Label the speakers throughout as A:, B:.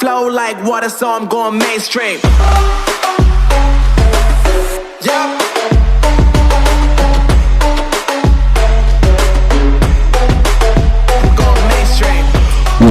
A: flow like water, so I'm going mainstream. Yeah.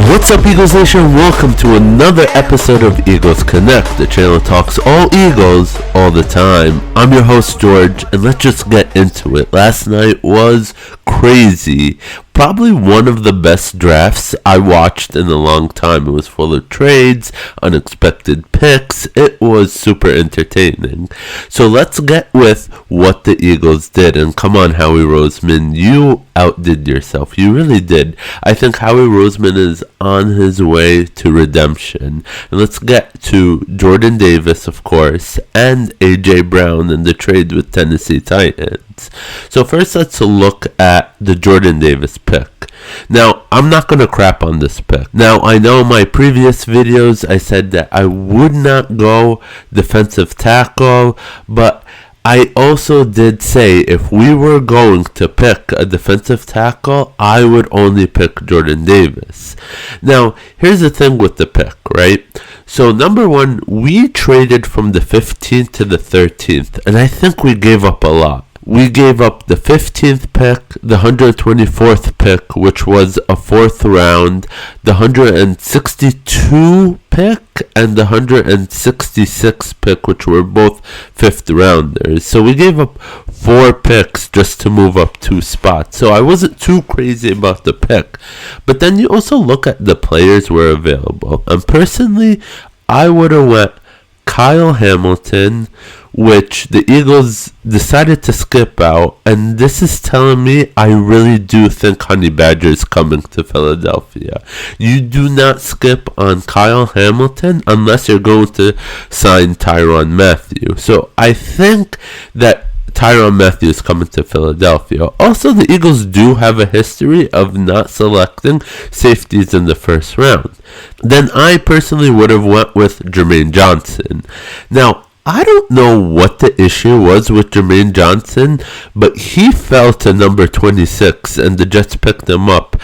B: What's up, Eagles Nation? Welcome to another episode of Eagles Connect, the channel that talks all Eagles all the time. I'm your host, George, and let's just get into it. Last night was crazy. Probably one of the best drafts I watched in a long time. It was full of trades, unexpected picks. It was super entertaining. So let's get with what the Eagles did. And come on, Howie Roseman, you outdid yourself. You really did. I think Howie Roseman is on his way to redemption. And let's get to Jordan Davis, of course, and A.J Brown in the trade with Tennessee Titans. So first, let's look at the Jordan Davis pick. Now, I'm not going to crap on this pick. Now, I know in my previous videos I said that I would not go defensive tackle, but I also did say if we were going to pick a defensive tackle, I would only pick Jordan Davis. Now, here's the thing with the pick, right? So, number one, we traded from the 15th to the 13th, and I think we gave up a lot. We gave up the 15th pick, the 124th pick, which was a 4th round, the 162 pick, and the 166 pick, which were both 5th rounders. So we gave up 4 picks just to move up 2 spots. So I wasn't too crazy about the pick. But then you also look at the players who were available. And personally, I would have went Kyle Hamilton, which the Eagles decided to skip out, and this is telling me I really do think Honey Badger is coming to Philadelphia. You do not skip on Kyle Hamilton unless you're going to sign Tyrann Mathieu. So I think that Tyrann Mathieu is coming to Philadelphia. Also, the Eagles do have a history of not selecting safeties in the first round. Then I personally would have went with Jermaine Johnson. Now, I don't know what the issue was with Jermaine Johnson, but he fell to number 26 and the Jets picked him up.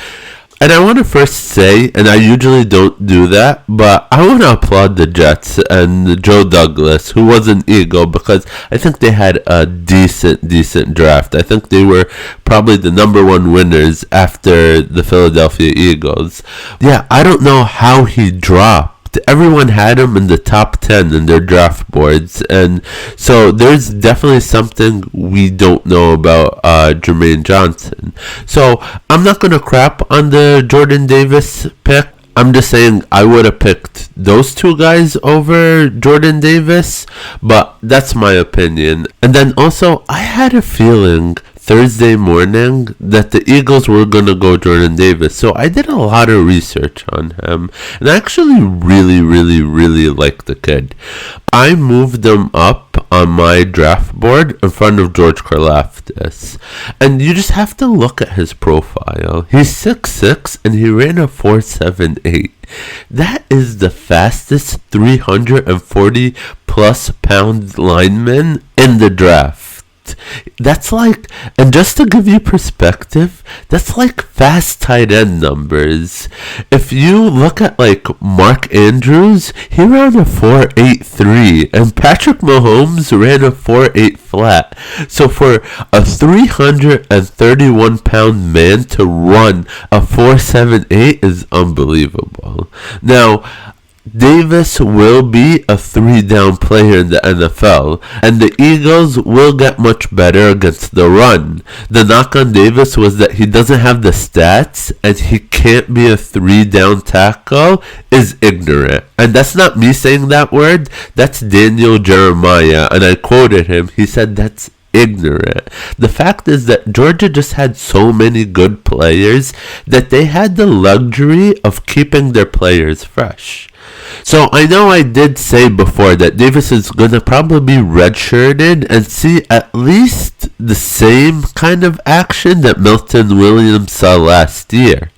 B: And I want to first say, and I usually don't do that, but I want to applaud the Jets and Joe Douglas, who was an Eagle, because I think they had a decent draft. I think they were probably the number one winners after the Philadelphia Eagles. Yeah, I don't know how he dropped. Everyone had him in the top 10 in their draft boards, and so there's definitely something we don't know about Jermaine Johnson. So I'm not going to crap on the Jordan Davis pick. I'm just saying I would have picked those two guys over Jordan Davis, but that's my opinion. And then also, I had a feeling Thursday morning that the Eagles were going to go Jordan Davis. So I did a lot of research on him, and I actually really like the kid. I moved him up on my draft board in front of George Karlaftis. And you just have to look at his profile. He's 6'6", and he ran a 4.78. That is the fastest 340 plus pound lineman in the draft. That's like, and just to give you perspective, that's like fast tight end numbers. If you look at like Mark Andrews, he ran a 4.83, and Patrick Mahomes ran a 4.8 flat. So for a 331 pound man to run a 4.78 is unbelievable. Now, Davis will be a 3-down player in the NFL, and the Eagles will get much better against the run. The knock on Davis was that he doesn't have the stats, and he can't be a 3-down tackle is ignorant. And that's not me saying that word, that's Daniel Jeremiah, and I quoted him. He said that's ignorant. The fact is that Georgia just had so many good players that they had the luxury of keeping their players fresh. So I know I did say before that Davis is going to probably be redshirted and see at least the same kind of action that Milton Williams saw last year.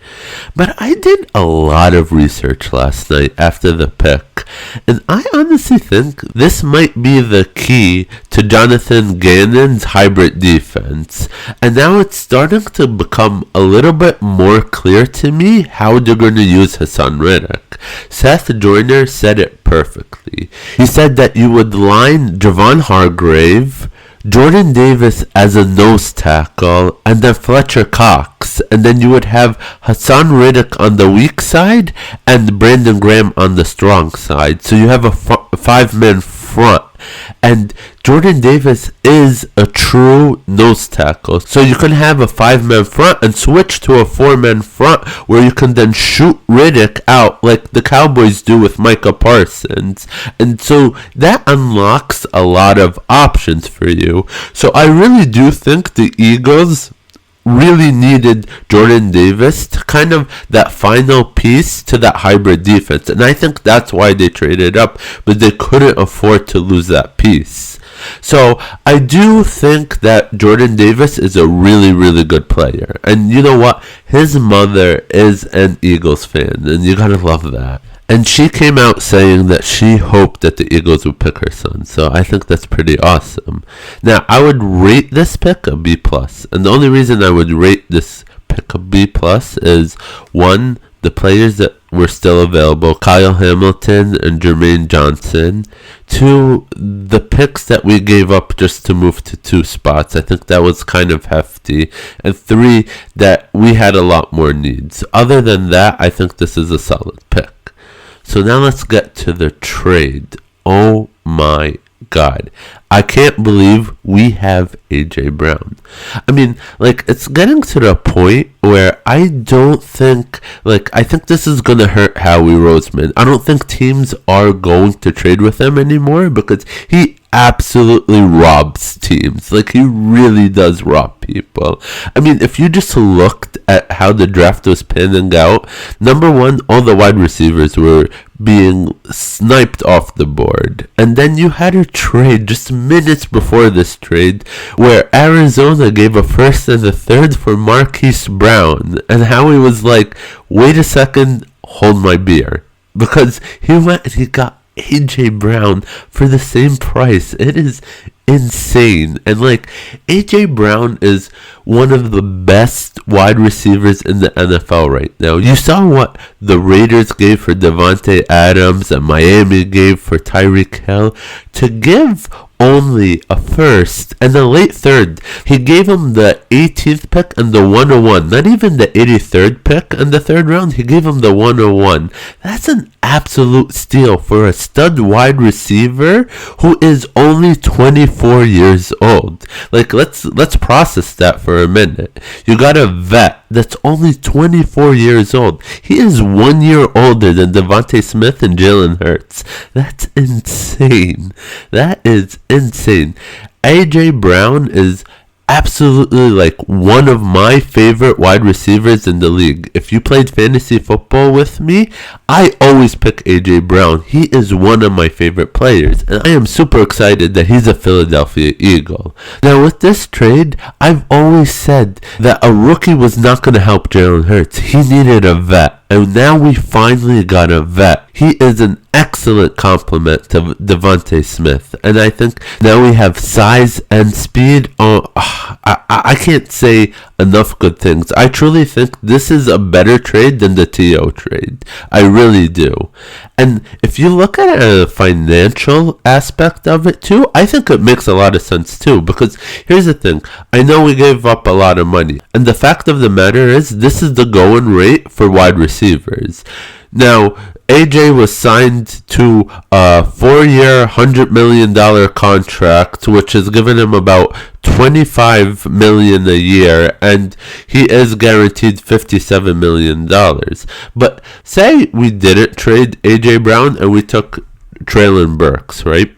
B: But I did a lot of research last night after the pick, And I honestly think this might be the key to Jonathan Gannon's hybrid defense. And now it's starting to become a little bit more clear to me how they're going to use Hassan Reddick. Seth Joyner said it perfectly. He said that you would line Javon Hargrave, Jordan Davis as a nose tackle, and then Fletcher Cox, and then you would have Hassan Reddick on the weak side and Brandon Graham on the strong side. So you have a five-man front, and Jordan Davis is a true nose tackle. So you can have a five-man front and switch to a four-man front where you can then shoot Reddick out like the Cowboys do with Micah Parsons. And so that unlocks a lot of options for you. So I really do think the Eagles really needed Jordan Davis to kind of that final piece to that hybrid defense. And I think that's why they traded up, but they couldn't afford to lose that piece. So I do think that Jordan Davis is a really, really good player. And you know what? His mother is an Eagles fan, and you gotta love that. And she came out saying that she hoped that the Eagles would pick her son. So I think that's pretty awesome. Now, I would rate this pick a B+. And the only reason I would rate this pick a B+ is, one, the players that were still available, Kyle Hamilton and Jermaine Johnson. Two, the picks that we gave up just to move to 2 spots. I think that was kind of hefty. And three, that we had a lot more needs. Other than that, I think this is a solid pick. So now let's get to the trade. Oh my God. I can't believe we have A.J. Brown. I mean, like, it's getting to the point where I don't think, like, I think this is going to hurt Howie Roseman. I don't think teams are going to trade with him anymore because he absolutely robs teams. Like, he really does rob people. I mean, if you just looked at how the draft was panning out, number one, all the wide receivers were being sniped off the board. And then you had a trade just minutes before this trade where Arizona gave a first and a third for Marquise Brown. And Howie was like, wait a second, hold my beer. Because he went and he got A.J. Brown for the same price. It is insane. And like, A.J. Brown is one of the best wide receivers in the NFL right now. You saw what the Raiders gave for Devontae Adams and Miami gave for Tyreek Hill. To give only a first and a late third. He gave him the 18th pick and the 101. Not even the 83rd pick in the third round. He gave him the 101. That's an absolute steal for a stud wide receiver who is only 24 years old. Like, let's process that for a minute. You got a vet that's only 24 years old. He is 1 year older than Devontae Smith and Jalen Hurts. That's insane. That is insane. A.J. Brown is absolutely like one of my favorite wide receivers in the league. If you played fantasy football with me, I always pick A.J. Brown. He is one of my favorite players, and I am super excited that he's a Philadelphia Eagle. Now with this trade, I've always said that a rookie was not going to help Jalen Hurts. He needed a vet. And now we finally got a vet. He is an excellent complement to Devontae Smith. And I think now we have size and speed. I can't say enough good things. I truly think this is a better trade than the T.O. trade. I really do. And if you look at a financial aspect of it too, I think it makes a lot of sense too. Because here's the thing. I know we gave up a lot of money. And the fact of the matter is, this is the going rate for wide receivers. Now, AJ was signed to a 4-year, $100 million contract, which has given him about $25 million a year, and he is guaranteed $57 million. But say we didn't trade AJ Brown and we took Traylon Burks, right?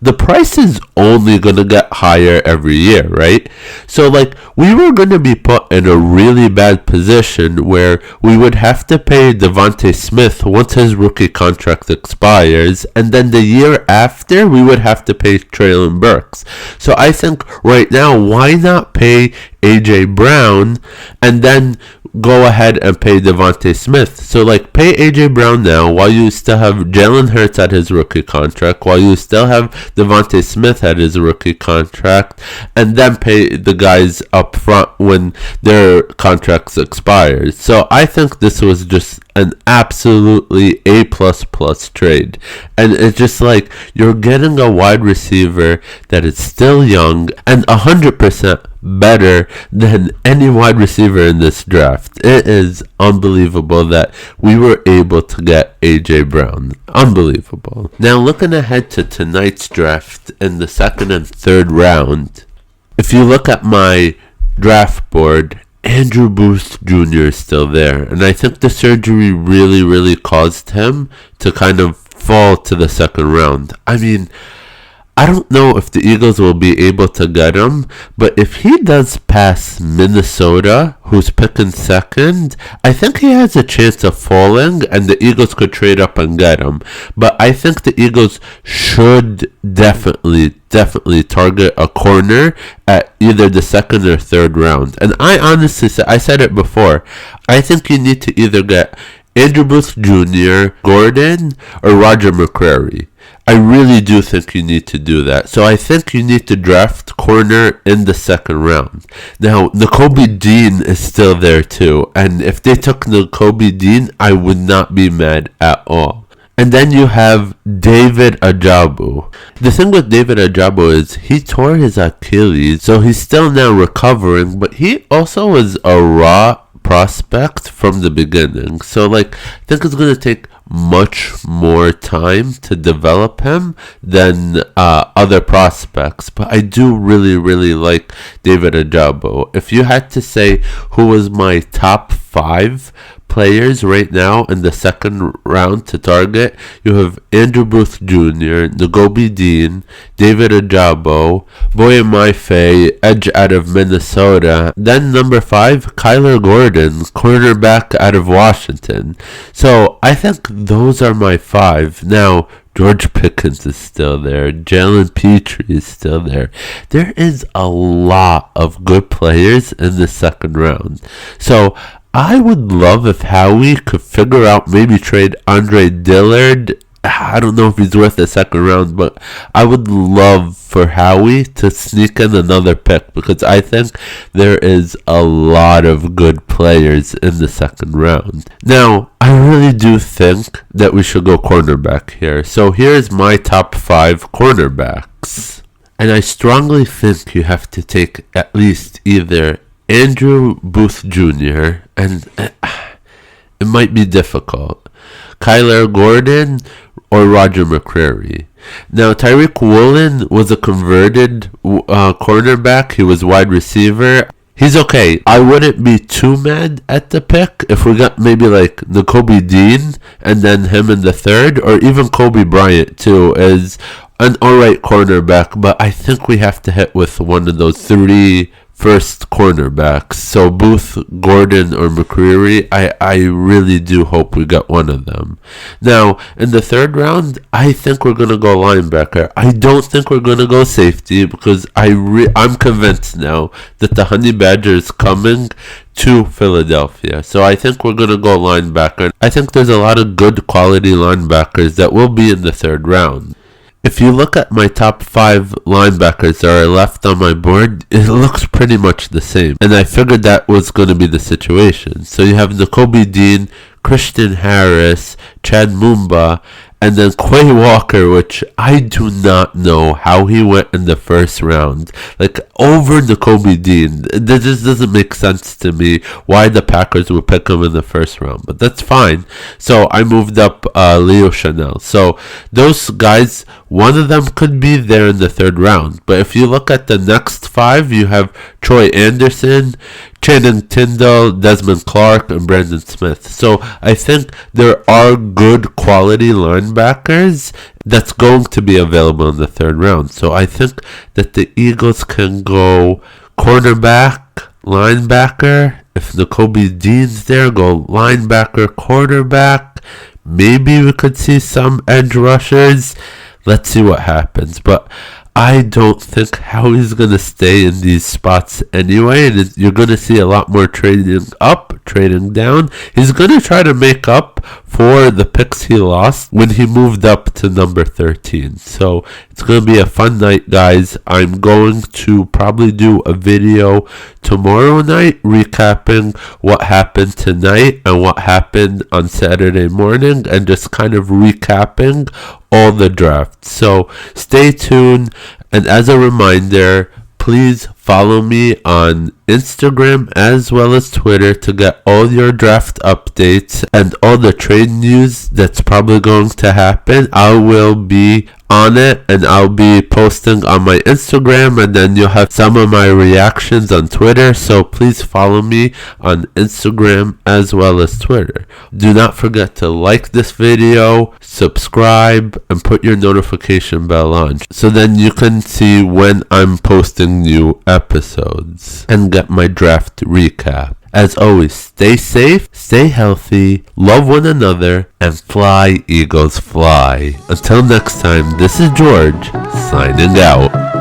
B: The price is only going to get higher every year, right? So, like, we were going to be put in a really bad position where we would have to pay Devontae Smith once his rookie contract expires, and then the year after, we would have to pay Traylon Burks. So, I think right now, why not pay A.J. Brown and then go ahead and pay Devontae Smith. So, like, pay A.J. Brown now while you still have Jalen Hurts at his rookie contract, while you still have Devontae Smith at his rookie contract, and then pay the guys up front when their contracts expire. So, I think this was just an absolutely A++ trade. And it's just like, you're getting a wide receiver that is still young and 100% better than any wide receiver in this draft. It is unbelievable that we were able to get A.J. Brown. Unbelievable. Now, looking ahead to tonight's draft in the second and third round, if you look at my draft board, Andrew Booth Jr. is still there. And I think the surgery really caused him to kind of fall to the second round. I mean, I don't know if the Eagles will be able to get him, but if he does pass Minnesota, who's picking second, I think he has a chance of falling, and the Eagles could trade up and get him. But I think the Eagles should definitely target a corner at either the second or third round. And I honestly said, I said it before, I think you need to either get Andrew Booth Jr., Gordon, or Roger McCreary. I really do think you need to do that. So I think you need to draft corner in the second round. Now, Nakobe Dean is still there too. And if they took Nakobe Dean, I would not be mad at all. And then you have David Ajabu. The thing with David Ajabu is he tore his Achilles, so he's still now recovering, but he also was a raw prospect from the beginning. So, like, I think it's going to take much more time to develop him than other prospects. But I do really like David Ajabu. If you had to say who was my top 5 players right now in the second round to target, you have Andrew Booth Jr., Nakobe Dean, David Ajabu, Boye Mafe, edge out of Minnesota. Then number 5, Kyler Gordon, cornerback out of Washington. So I think those are my 5. Now, George Pickens is still there. Jalen Petrie is still there. There is a lot of good players in the second round. So I would love if Howie could figure out, maybe trade Andre Dillard. I don't know if he's worth the second round, but I would love for Howie to sneak in another pick, because I think there is a lot of good players in the second round. Now, I really do think that we should go cornerback here. So here's my top 5 cornerbacks. And I strongly think you have to take at least either Andrew Booth Jr., and it might be difficult, Kyler Gordon, or Roger McCreary. Now, Tyreek Woolen was a converted cornerback. He was wide receiver. He's okay. I wouldn't be too mad at the pick if we got maybe like Nakobe Dean and then him in the third, or even Kobe Bryant too is an alright cornerback, but I think we have to hit with one of those 3 first cornerbacks. So Booth, Gordon, or McCreary, I really do hope we get one of them. Now, in the third round, I think we're going to go linebacker. I don't think we're going to go safety, because I'm convinced now that the Honey Badger is coming to Philadelphia. So I think we're going to go linebacker. I think there's a lot of good quality linebackers that will be in the third round. If you look at my top 5 linebackers that are left on my board, it looks pretty much the same. And I figured that was going to be the situation. So you have Nakobe Dean, Christian Harris, Chad Mumba, and then Quay Walker, which I do not know how he went in the first round. Like, over Nakobe Dean. That just doesn't make sense to me why the Packers would pick him in the first round. But that's fine. So I moved up Leo Chanel. So those guys, one of them could be there in the third round. But if you look at the next 5, you have Troy Anderson, Channing Tindall, Desmond Clark, and Brandon Smith. So I think there are good quality linebackers that's going to be available in the third round. So I think that the Eagles can go cornerback, linebacker. If Nakobe Dean's there, go linebacker, quarterback. Maybe we could see some edge rushers. Let's see what happens. But I don't think Howie's going to stay in these spots anyway, and you're going to see a lot more trading up, trading down. He's going to try to make up for the picks he lost when he moved up to number 13. So it's going to be a fun night, guys. I'm going to probably do a video tomorrow night recapping what happened tonight and what happened on Saturday morning, and just kind of recapping all the drafts. So stay tuned, and as a reminder, please follow me on Instagram as well as Twitter to get all your draft updates and all the trade news that's probably going to happen. I will be on it, and I'll be posting on my Instagram, and then you'll have some of my reactions on Twitter. So please follow me on Instagram as well as Twitter. Do not forget to like this video, subscribe, and put your notification bell on, so then you can see when I'm posting new episodes and get my draft recap. As always, stay safe, stay healthy, love one another, and fly, Eagles, fly. Until next time, this is George, signing out.